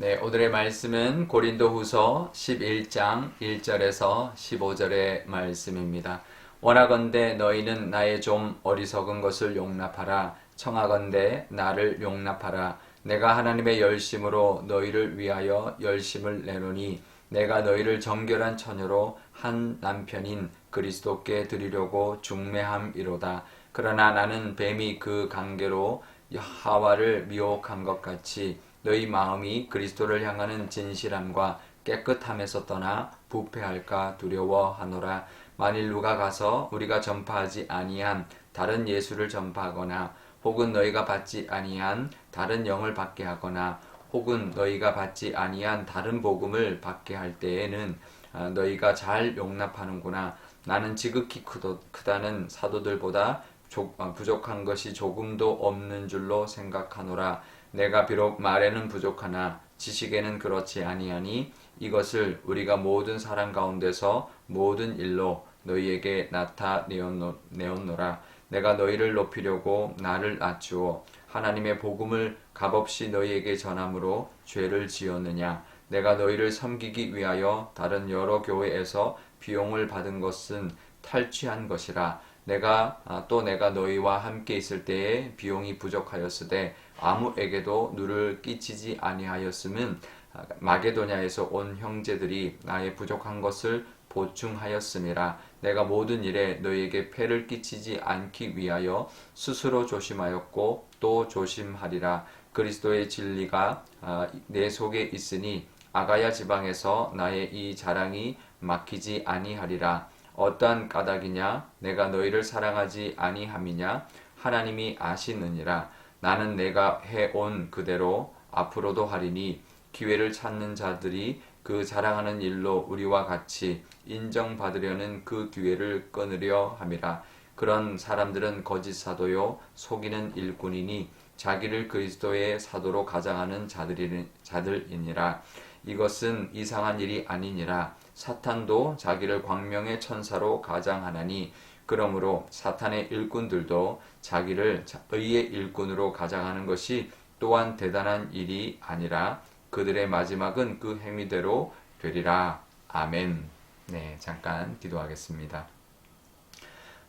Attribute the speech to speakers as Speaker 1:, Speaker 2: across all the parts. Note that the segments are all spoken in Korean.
Speaker 1: 네, 오늘의 말씀은 고린도후서 11장 1절에서 15절의 말씀입니다. 원하건대 너희는 나의 좀 어리석은 것을 용납하라. 청하건대 나를 용납하라. 내가 하나님의 열심으로 너희를 위하여 열심을 내노니 내가 너희를 정결한 처녀로 한 남편인 그리스도께 드리려고 중매함이로다. 그러나 나는 뱀이 그 관계로 하와를 미혹한 것 같이 너희 마음이 그리스도를 향하는 진실함과 깨끗함에서 떠나 부패할까 두려워하노라. 만일 누가 가서 우리가 전파하지 아니한 다른 예수를 전파하거나 혹은 너희가 받지 아니한 다른 영을 받게 하거나 혹은 너희가 받지 아니한 다른 복음을 받게 할 때에는 너희가 잘 용납하는구나. 나는 지극히 크다는 사도들보다 부족한 것이 조금도 없는 줄로 생각하노라. 내가 비록 말에는 부족하나 지식에는 그렇지 아니하니 이것을 우리가 모든 사람 가운데서 모든 일로 너희에게 나타내었노라. 내가 너희를 높이려고 나를 낮추어 하나님의 복음을 값없이 너희에게 전함으로 죄를 지었느냐. 내가 너희를 섬기기 위하여 다른 여러 교회에서 비용을 받은 것은 탈취한 것이라. 내가 너희와 함께 있을 때에 비용이 부족하였으되 아무에게도 누를 끼치지 아니하였음은 마게도냐에서 온 형제들이 나의 부족한 것을 보충하였음이라. 내가 모든 일에 너희에게 폐를 끼치지 않기 위하여 스스로 조심하였고 또 조심하리라. 그리스도의 진리가 내 속에 있으니 아가야 지방에서 나의 이 자랑이 막히지 아니하리라. 어떠한 까닭이냐? 내가 너희를 사랑하지 아니함이냐? 하나님이 아시느니라. 나는 내가 해온 그대로 앞으로도 하리니 기회를 찾는 자들이 그 자랑하는 일로 우리와 같이 인정받으려는 그 기회를 끊으려 함이라. 그런 사람들은 거짓 사도요 속이는 일꾼이니 자기를 그리스도의 사도로 가장하는 자들이니라. 이것은 이상한 일이 아니니라. 사탄도 자기를 광명의 천사로 가장하나니 그러므로 사탄의 일꾼들도 자기를 의의 일꾼으로 가장하는 것이 또한 대단한 일이 아니라 그들의 마지막은 그 행위대로 되리라. 아멘. 네, 잠깐 기도하겠습니다.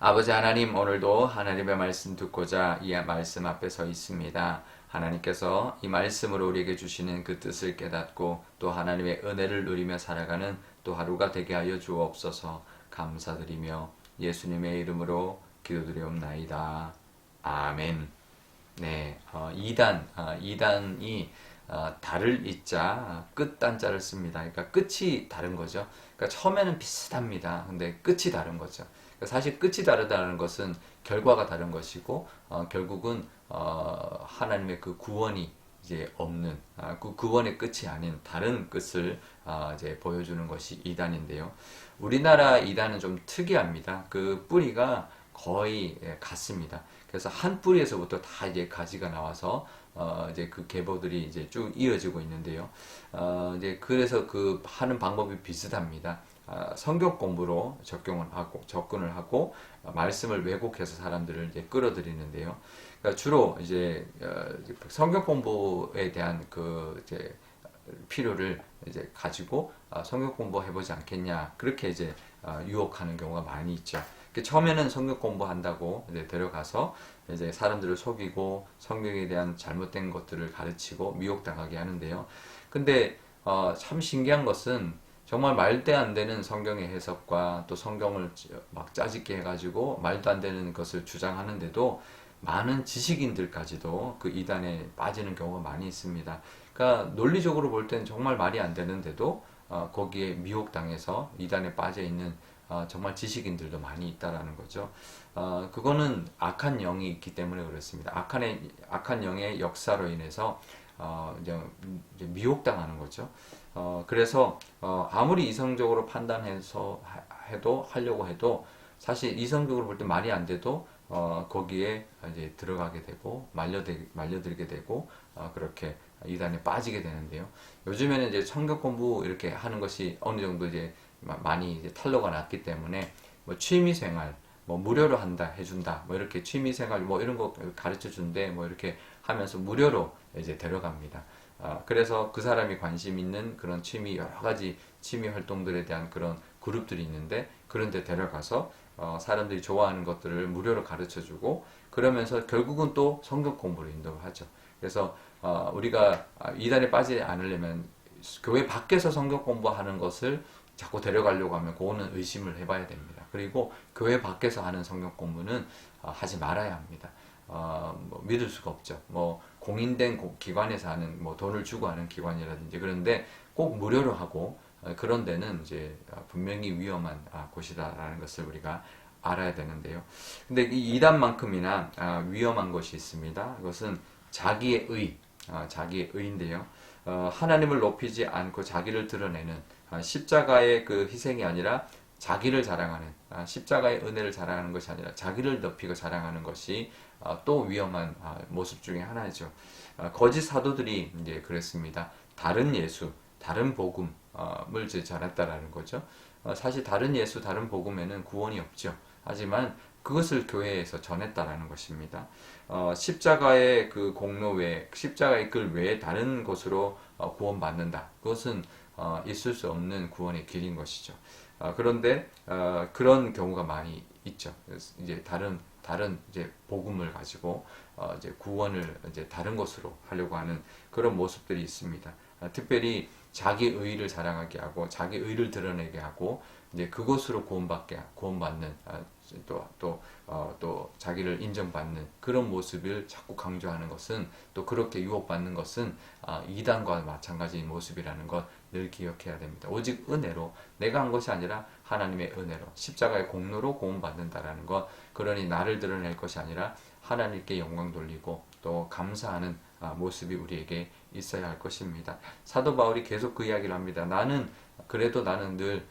Speaker 1: 아버지 하나님, 오늘도 하나님의 말씀 듣고자 이 말씀 앞에 서 있습니다. 하나님께서 이 말씀으로 우리에게 주시는 그 뜻을 깨닫고 또 하나님의 은혜를 누리며 살아가는 또 하루가 되게 하여 주옵소서. 감사드리며 예수님의 이름으로 기도드리옵나이다. 아멘. 네, 2단이 달을 잊자 끝단자를 씁니다. 그러니까 끝이 다른 거죠. 그러니까 처음에는 비슷합니다. 근데 끝이 다른 거죠. 그러니까 사실 끝이 다르다는 것은 결과가 다른 것이고 결국은 하나님의 그 구원이 이제 없는 그 구원의 끝이 아닌 다른 끝을 이제 보여주는 것이 이단인데요. 우리나라 이단은 좀 특이합니다. 그 뿌리가 거의 같습니다. 그래서 한 뿌리에서부터 다 이제 가지가 나와서 이제 그 계보들이 이제 쭉 이어지고 있는데요. 이제 그래서 그 하는 방법이 비슷합니다. 성경 공부로 접근을 하고 말씀을 왜곡해서 사람들을 이제 끌어들이는데요. 그러니까 주로 이제 성경 공부에 대한 그 이제 필요를 이제 가지고 성경 공부 해보지 않겠냐 그렇게 이제 유혹하는 경우가 많이 있죠. 처음에는 성경 공부한다고 이제 데려가서 이제 사람들을 속이고 성경에 대한 잘못된 것들을 가르치고 미혹당하게 하는데요. 근데 참 신기한 것은 정말 말도 안 되는 성경의 해석과 또 성경을 막 짜집게 해가지고 말도 안 되는 것을 주장하는데도 많은 지식인들까지도 그 이단에 빠지는 경우가 많이 있습니다. 그러니까 논리적으로 볼 때는 정말 말이 안 되는데도 거기에 미혹당해서 이단에 빠져 있는 정말 지식인들도 많이 있다라는 거죠. 그거는 악한 영이 있기 때문에 그렇습니다. 악한 영의 역사로 인해서 이제 미혹당하는 거죠. 그래서 아무리 이성적으로 판단해서 하려고 해도 사실 이성적으로 볼 때 말이 안 돼도 거기에 이제 들어가게 되고 말려들게 되고 그렇게 이단에 빠지게 되는데요. 요즘에는 이제 성경 공부 이렇게 하는 것이 어느 정도 이제 많이 이제 탄로가 났기 때문에 뭐 취미생활 뭐 무료로 해준다 뭐 이렇게 취미생활 뭐 이런 거 가르쳐 준대 뭐 이렇게 하면서 무료로 이제 데려갑니다. 그래서 그 사람이 관심 있는 그런 취미, 여러 가지 취미 활동들에 대한 그런 그룹들이 있는데 그런 데 데려가서 사람들이 좋아하는 것들을 무료로 가르쳐 주고 그러면서 결국은 또 성경 공부를 인도하죠. 그래서 우리가 이단에 빠지지 않으려면 교회 밖에서 성경 공부하는 것을 자꾸 데려가려고 하면 그거는 의심을 해봐야 됩니다. 그리고 교회 밖에서 하는 성경 공부는 하지 말아야 합니다. 뭐 믿을 수가 없죠. 뭐 공인된 기관에서 하는 뭐 돈을 주고 하는 기관이라든지 그런데 꼭 무료로 하고 그런 데는 이제 분명히 위험한 곳이다라는 것을 우리가 알아야 되는데요. 근데 이 이단만큼이나 위험한 것이 있습니다. 그것은 자기의 자기의 의인데요. 하나님을 높이지 않고 자기를 드러내는 십자가의 그 희생이 아니라 자기를 자랑하는 십자가의 은혜를 자랑하는 것이 아니라 자기를 높이고 자랑하는 것이 또 위험한 모습 중에 하나죠. 거짓 사도들이 이제 그랬습니다. 다른 예수, 다른 복음을 전했다라는 거죠. 사실 다른 예수, 다른 복음에는 구원이 없죠. 하지만 그것을 교회에서 전했다라는 것입니다. 십자가의 그 공로 외에, 십자가의 글 외에 다른 것으로 구원받는다. 그것은 있을 수 없는 구원의 길인 것이죠. 그런데 그런 경우가 많이 있죠. 이제 다른 이제 복음을 가지고 이제 구원을 이제 다른 것으로 하려고 하는 그런 모습들이 있습니다. 특별히 자기 의를 자랑하게 하고 자기 의를 드러내게 하고 이제 그것으로 구원받는 또 자기를 인정받는 그런 모습을 자꾸 강조하는 것은 또 그렇게 유혹받는 것은 이단과 마찬가지인 모습이라는 것 늘 기억해야 됩니다. 오직 은혜로 내가 한 것이 아니라 하나님의 은혜로 십자가의 공로로 구원받는다라는 것 그러니 나를 드러낼 것이 아니라 하나님께 영광 돌리고 또 감사하는 모습이 우리에게 있어야 할 것입니다. 사도 바울이 계속 그 이야기를 합니다. 그래도 나는 늘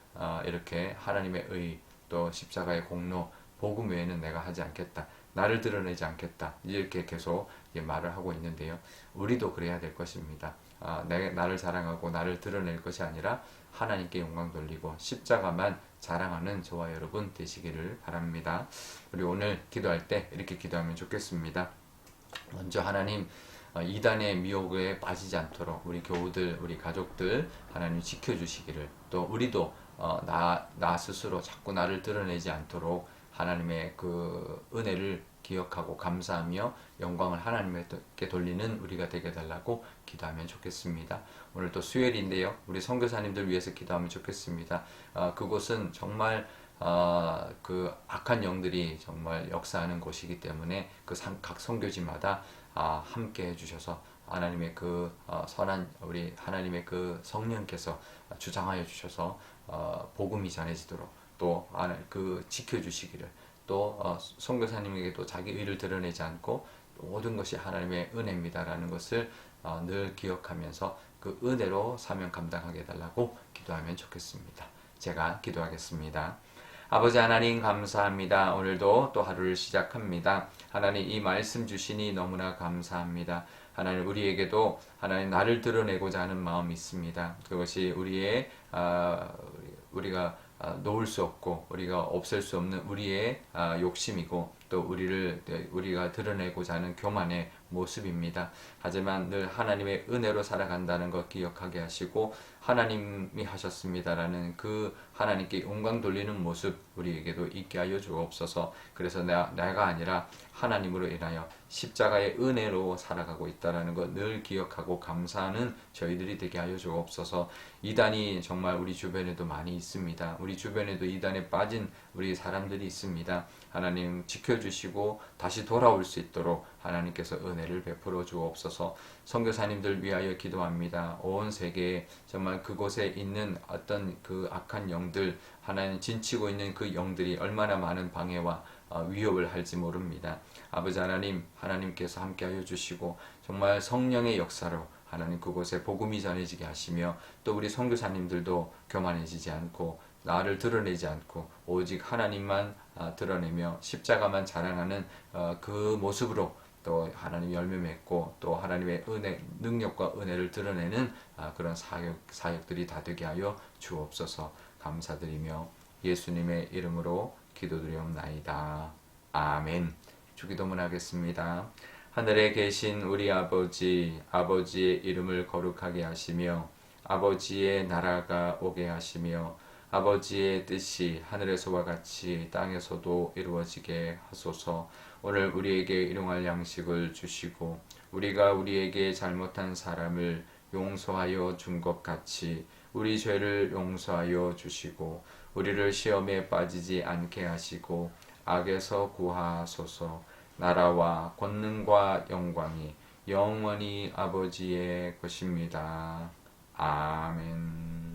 Speaker 1: 이렇게 하나님의 의 또 십자가의 공로 복음 외에는 내가 하지 않겠다. 나를 드러내지 않겠다. 이렇게 계속 말을 하고 있는데요. 우리도 그래야 될 것입니다. 나를 자랑하고 나를 드러낼 것이 아니라 하나님께 영광 돌리고 십자가만 자랑하는 저와 여러분 되시기를 바랍니다. 우리 오늘 기도할 때 이렇게 기도하면 좋겠습니다. 먼저 하나님 이단의 미혹에 빠지지 않도록 우리 교우들, 우리 가족들 하나님 지켜주시기를 또 우리도 나 스스로 자꾸 나를 드러내지 않도록 하나님의 그 은혜를 기억하고 감사하며 영광을 하나님께 돌리는 우리가 되게 달라고 기도하면 좋겠습니다. 오늘 또 수요일인데요. 우리 선교사님들 위해서 기도하면 좋겠습니다. 그곳은 정말 그 악한 영들이 정말 역사하는 곳이기 때문에 각 선교지마다 함께 해주셔서 하나님의 그 선한 우리 하나님의 그 성령께서 주장하여 주셔서 복음이 전해지도록 또 그 지켜주시기를 또 선교사님에게도 자기 의를 드러내지 않고 모든 것이 하나님의 은혜입니다라는 것을 늘 기억하면서 그 은혜로 사명 감당하게 해달라고 기도하면 좋겠습니다. 제가 기도하겠습니다. 아버지 하나님 감사합니다. 오늘도 또 하루를 시작합니다. 하나님 이 말씀 주시니 너무나 감사합니다. 하나님 우리에게도 하나님 나를 드러내고자 하는 마음이 있습니다. 그것이 우리가 놓을 수 없고 우리가 없앨 수 없는 우리의 욕심이고 또 우리가 드러내고자 하는 교만의 모습입니다. 하지만 늘 하나님의 은혜로 살아간다는 것 기억하게 하시고 하나님이 하셨습니다라는 그 하나님께 영광 돌리는 모습 우리에게도 있게 하여 주옵소서. 그래서 내가 아니라 하나님으로 인하여 십자가의 은혜로 살아가고 있다라는 것 늘 기억하고 감사하는 저희들이 되게 하여 주옵소서. 이단이 정말 우리 주변에도 많이 있습니다. 우리 주변에도 이단에 빠진 우리 사람들이 있습니다. 하나님 지켜주시고 다시 돌아올 수 있도록 하나님께서 은혜를 베풀어 주옵소서. 선교사님들 위하여 기도합니다. 온 세계에 정말 그곳에 있는 어떤 그 악한 영들 하나님 진치고 있는 그 영들이 얼마나 많은 방해와 위협을 할지 모릅니다. 아버지 하나님께서 함께하여 주시고 정말 성령의 역사로 하나님 그곳에 복음이 전해지게 하시며 또 우리 선교사님들도 교만해지지 않고 나를 드러내지 않고 오직 하나님만 드러내며 십자가만 자랑하는 그 모습으로 또 하나님 열매 맺고 또 하나님의 은혜, 능력과 은혜를 드러내는 그런 사역들이 다 되게 하여 주옵소서. 감사드리며 예수님의 이름으로 기도드리옵나이다. 아멘. 주기도문 하겠습니다. 하늘에 계신 우리 아버지, 아버지의 이름을 거룩하게 하시며 아버지의 나라가 오게 하시며 아버지의 뜻이 하늘에서와 같이 땅에서도 이루어지게 하소서. 오늘 우리에게 일용할 양식을 주시고 우리가 우리에게 잘못한 사람을 용서하여 준 것 같이 우리 죄를 용서하여 주시고 우리를 시험에 빠지지 않게 하시고 악에서 구하소서. 나라와 권능과 영광이 영원히 아버지의 것입니다. 아멘.